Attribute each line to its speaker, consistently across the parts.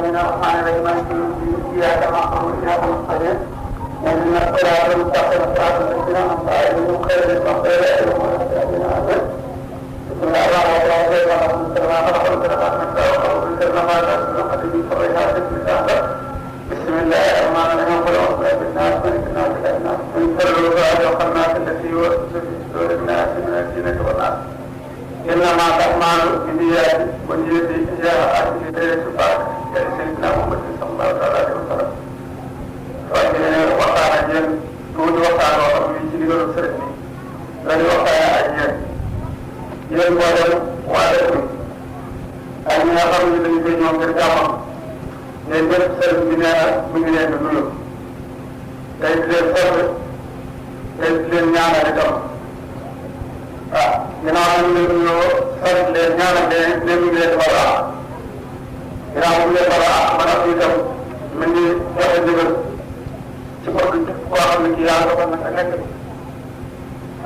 Speaker 1: من الرحمن الرحيم مالك يوم الدين إياك نعبد وإياك نستعين اهدنا الصراط المستقيم صراط الذين أنعمت عليهم غير المغضوب عليهم ولا الضالين آمين بسم الله الرحمن الرحيم بسم الله الرحمن الرحيم قل أعوذ برب الناس ملك الناس إله الناس من شر الوسواس الخناس الذي يوسوس في صدور الناس من الجنة والناس إنما تعمل بالنيات والنية إجابة أهل الشفاعة سيدنا محمد صلى الله عليه وسلم فإن وقع أجل دون وقع وقع من جنة السرطة لن وقع أجل ينبغي وعدكم أن يقوم بالبين وبالجامع ne ñëpp sëriñ bi nee na mi ngi leen di nuyu tey di leen sant tey di leen ñaanal itam ah ginnaaw bi ñu leen nuyoo sant leen ñaanal leen ne mi ngi leen di bala ginnaaw bi mu leen bala ma nag itam mi ngi joxe ndigal ci bëgg koo xam ne kii yaa ngi ko mën a nekk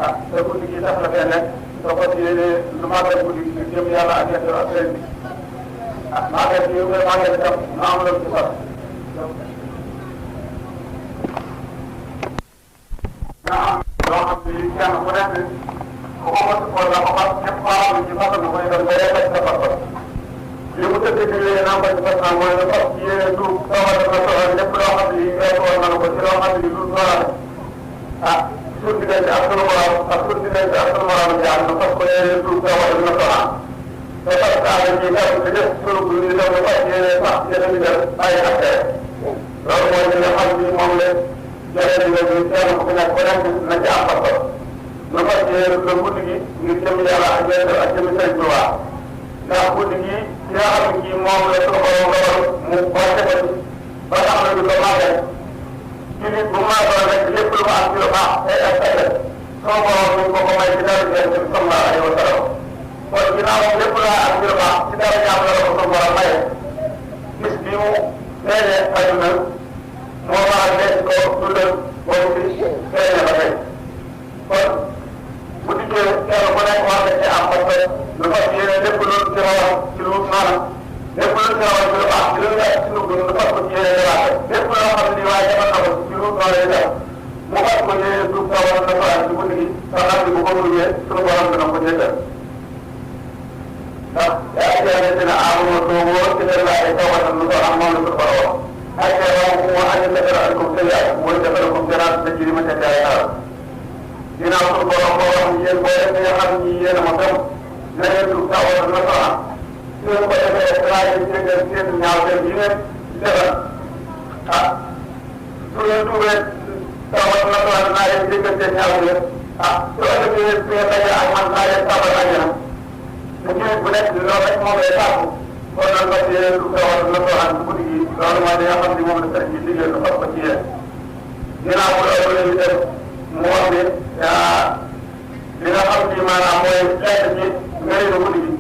Speaker 1: ah te guddi gi tax la fee nekk soo ko yéene lu màggal guddi gi jëm yàlla ak yàlla ak sëriñ bi ah maa ngi leen di nuyu maa ngi leen di tam maa ngi leen di fas. nga am loo xam ne kenn ku nekk ku ko mos a la ko fas ñëpp koo xam ne ci fas na koy doon ba yegg sa fas li mu tëdd ci yéen a ngi ko ci fas naa mooy nga fas ci yéen du soxla na soxla lépp loo xam ne lii weesu woon na ko ci loo xam ne lii du soxla ah suñu diggante ak sunu borom ak suñu diggante ak sunu borom jaar na fas ko yéen du soxla dina soxla. te fas naa leen ñuy gàtt di def sunu bu ñu doon fas yéene sax yéen a ngi def ay affaire loolu mooy li nga xam ni moom la joxe di leen ñu kenn ku nekk ku nekk na ci am fas na fas yéene la guddi gi ngir jëm yàlla ak yéen ak jëm Sëriñ Tuubaa ndax guddi gi ki nga xam ne kii moom la sunu borom dogal mu wàcce ko ba tax na du ko màggal ci nit bu màggal rek lépp lu ma am ci lu baax ay ak sunu borom ñu ko ko may ci dara jëm sallallahu alayhi wa sallam kon ginnaaw lépp laa am ci lu baax ci dara jàmm la ko sunu borom maye bis bi mu feeñee àdduna moo waral denc ko dundal boobu bi feeñee ba tey kon bu dikkee kenn ku nekk war na ci am parce que lu fas yéene lépp lu ci rawal ci lu maanaam lépp lu ci rawal ci lu baax ci lu nekk ci lu dund lu fas ko ci yéene dalaate lépp loo xam ne nii waaye defal na ko ci lu noolee def mu fas ko yéene du tawal na faral ci guddi gi sax xam ne bu ko mujjee sunu borom dina ko jéggal ndax yaa ngi leen di ne amoo toobo ci leen laaj tawatan lu ko am moom la ko faroo ay xeeram mu añu defal ak ko sëyaat mooy defal ko gënaat na ci li ma ca jaay xaar ginnaaw suñu borom boo xam yéen boo def nga xam ni yéen a ma gëm na ngeen dugg tawatan la ko am su ngeen ko defee dinaa leen jéggal seen ñaaw dem yi ngeen defal ah su ngeen tuubee tawatan la ko am dinaa leen jéggal seen ñaaw dem ah soo defee su ngeen dajee ak man naa leen tabal ak yéen bu ñëwee bu nekk loolu rek moom lay tàggu kon nag fas yéene du tawal la soxla ci guddi gi loolu mooy li nga xam ne moom la sëriñ bi liggéey lu fas ko ci yéen ginnaaw bu loolu la ñu def mu wax ne li nga xam ne maanaam mooy xeet ci ngëneelu guddi gi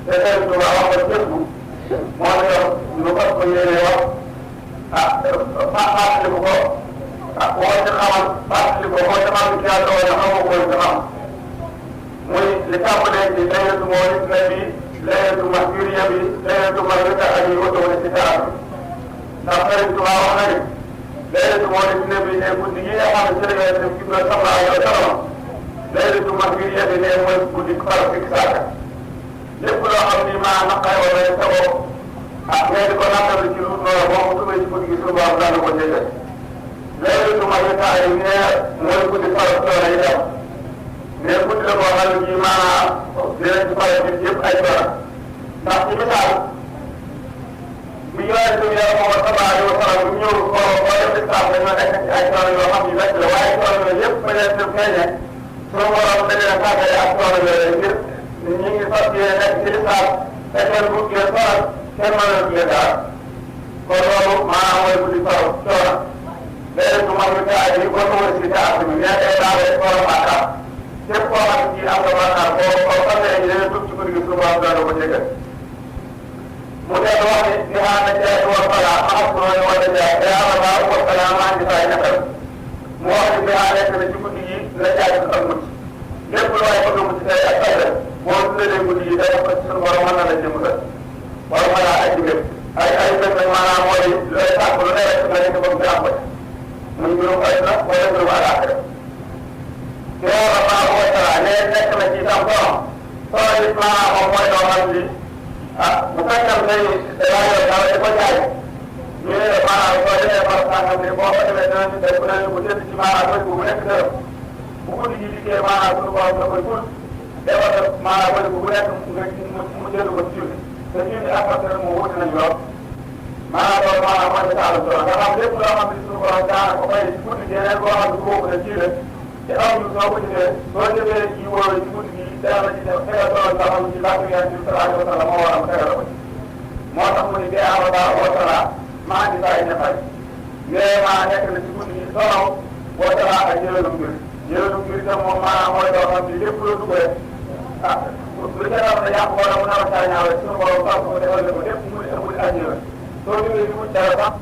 Speaker 1: te sëriñ bi wax ko jëf moo la yor ñu fas ko yéene wax fàttaliku ko boo ci xamal fàttaliku ko boo ci xam ci yàlla wala xamoo ko ci xam muy li tàmbalee ci laylatu mawlid nabi laylatu mahjuriya bi laylatu mahrita abi wa tawli si taam ndax Sëriñ Tuubaa wax na ni laylatu mawlid nabi ne guddi gi nga xam ne ci la Yonent bi sallallahu alayhi wa sallam laylatu mahjuriya bi ne mooy guddi faral fik saaka lépp loo xam ni maa naqare wala sa bopp ngay di ko nattali ci lu noonu boo ko tuddee ci guddi gi suñu borom daan ko jéggal laylatu mahrita abi ne mooy guddi faral coono yi dem mais guddi la boo xam ne bii maanaam dinañ ci faral di yëpp ay dara ndax ci misaal bi ñu laajee suñu yàlla moom sallallahu alayhi wa sallam bu ñëw boo def lislaam dañoo nekk ci ay coono yoo xam ne métti la waaye coono yooyu yëpp ba leen def feeñee suñu borom da leen a tàggale ak coono yooyu ngir ñi ngi fas yéene nekk ci lislaam te kenn bu leen faral kenn mënal leen dara kon loolu maanaam mooy guddi faral coono léegi su ma ñu kaa yi ko wër si kaa bi mais day daal di coono bàkkaar képp koo xam ne kii am nga bàkkaar boo xamee ne dina dugg ci guddi gi suñu borom dana ko jéggal mu dellu wax ni di xaar na jaay war balaa ma xam ne wala jaay yaa ma baax war balaa maa ngi fay nekkal mu wax ni bi xaar nekk na ci guddi gi la jaay ci ak mucc lépp lu waay bëgg mucc tey ak tey boo dundalee guddi gi day ko ci suñu borom mën na la jëm wala balaa ay jigéen ay benn àdduna wala ngërëm àllaaxira yàlla subhaanahu wa taala ne nekk na ci itam solo it maanaam moom mooy loo xam ni bu fekkee ne dangaa yor dara di ko jaay ñu ne maanaam soo demee par sangam ne boo ko demee danañu def danañu ko jënd ci maanaam bëri bu nekk dërëm bu guddi gi dikkee maanaam suñu borom da koy ful defal def maanaam bëri bu nekk mu jënd ko ci junni te junni ak parce mu wuti nañ lool maanaam loolu maanaam mooy misaal solo nga xam lépp loo xam ne suñu borom daana ko fay ci guddi gi yeneen boo xam ne bokk na ci la te amuñu soo ko jëfee soo jëfee ji wóor ci guddi gi dara la ci def tegal doon sax ci laajte yàlla ci sallallahu alayhi wa sallam moo waral tegal ko ci moo tax mu ni bee amata wasala maa ngi saa yi ne fay yooyu maa nekk na ci guddi gi solo wasala ak jëlelum mbir jëlelum mbir itam moom maanaam mooy loo xam ni lépp lu dugg rek lu ca dara yàq wala mu nar a saa ñaaw rek suñu borom sax ko defal ko lépp mu amul ak soo jógee ci mujj dara sax